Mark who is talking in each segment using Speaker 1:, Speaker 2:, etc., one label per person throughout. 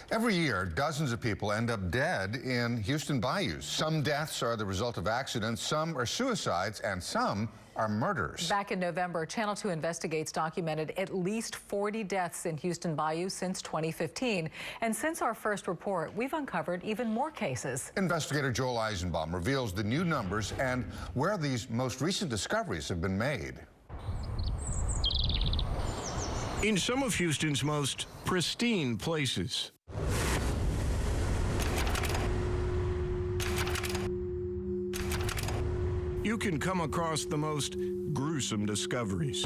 Speaker 1: Every year, dozens of people end up dead in Houston bayous. Some deaths are the result of accidents, some are suicides, and some are murders.
Speaker 2: Back in November, Channel 2 Investigates documented at least 40 deaths in Houston bayou since 2015. And since our first report, we've uncovered even more cases.
Speaker 1: Investigator Joel Eisenbaum reveals the new numbers and where these most recent discoveries have been made.
Speaker 3: In some of Houston's most pristine places, you can come across the most gruesome discoveries.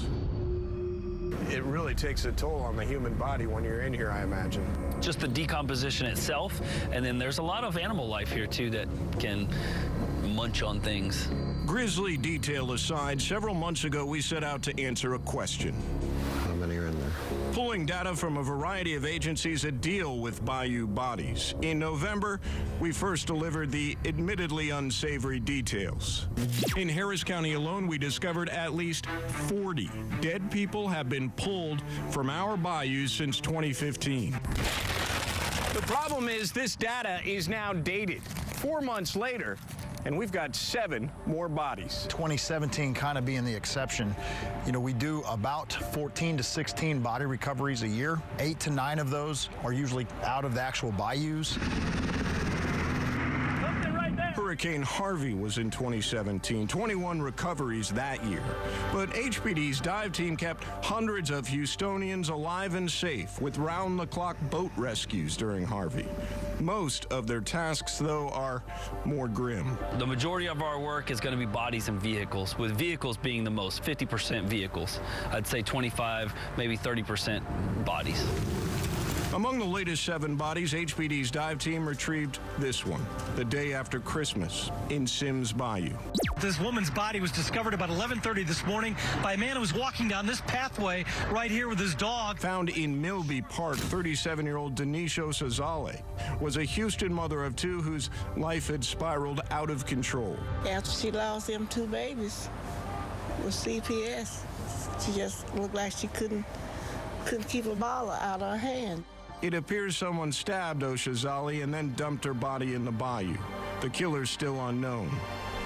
Speaker 4: It really takes a toll on the human body when you're in here, I imagine.
Speaker 5: Just the decomposition itself, and then there's a lot of animal life here too that can munch on things.
Speaker 3: Grisly detail aside, several months ago we set out to answer a question.
Speaker 4: How many are in there?
Speaker 3: Pulling data from a variety of agencies that deal with bayou bodies. In November, we first delivered the admittedly unsavory details. In Harris County alone, we discovered at least 40 dead people have been pulled from our bayous since 2015.
Speaker 4: The problem is this data is now dated 4 months later, and we've got 7 more bodies.
Speaker 6: 2017 kind of being the exception. You know, we do about 14 to 16 body recoveries a year. 8 to 9 of those are usually out of the actual bayous.
Speaker 3: Hurricane Harvey was in 2017, 21 recoveries that year. But HPD's dive team kept hundreds of Houstonians alive and safe with round-the-clock boat rescues during Harvey. Most of their tasks, though, are more grim.
Speaker 5: The majority of our work is going to be bodies and vehicles, with vehicles being the most, 50% vehicles. I'd say 25, maybe 30% bodies.
Speaker 3: Among the latest 7 bodies, HPD's dive team retrieved this one, the day after Christmas in Sims Bayou.
Speaker 7: This woman's body was discovered about 11:30 this morning by a man who was walking down this pathway right here with his dog.
Speaker 3: Found in Milby Park, 37-year-old Denise Osazale was a Houston mother of 2 whose life had spiraled out of control.
Speaker 8: After she lost them 2 babies with CPS, she just looked like she couldn't keep a ball out of her hand.
Speaker 3: It appears someone stabbed Oshazali and then dumped her body in the bayou. The killer's still unknown,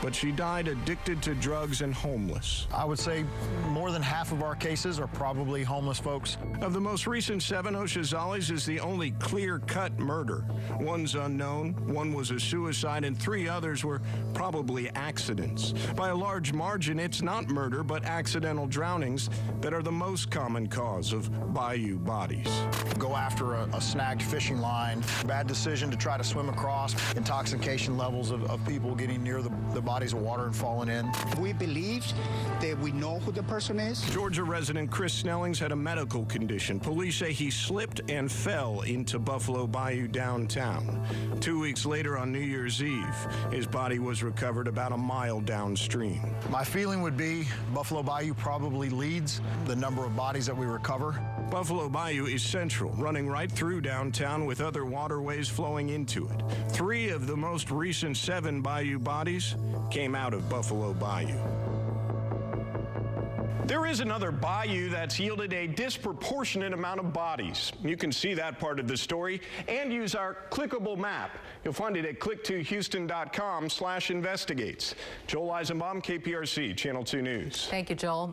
Speaker 3: but she died addicted to drugs and homeless.
Speaker 6: I would say more than half of our cases are probably homeless folks.
Speaker 3: Of the most recent 7, Oshazali's is the only clear-cut murder. One's unknown, 1 was a suicide, and 3 others were probably accidents. By a large margin, it's not murder, but accidental drownings that are the most common cause of bayou bodies.
Speaker 6: Go after a snagged fishing line, bad decision to try to swim across, intoxication levels of people getting near the bodies of water and falling in.
Speaker 9: We believe that we know who the person is.
Speaker 3: Georgia resident Chris Snellings had a medical condition. Police say he slipped and fell into Buffalo Bayou downtown. 2 weeks later on New Year's Eve, his body was recovered about a mile downstream.
Speaker 6: My feeling would be Buffalo Bayou probably leads the number of bodies that we recover.
Speaker 3: Buffalo Bayou is central, running right through downtown with other waterways flowing into it. 3 of the most recent 7 bayou bodies came out of Buffalo Bayou. There is another bayou that's yielded a disproportionate amount of bodies. You can see that part of the story and use our clickable map. You'll find it at click2houston.com/investigates. Joel Eisenbaum, KPRC, Channel 2 News.
Speaker 2: Thank you, Joel.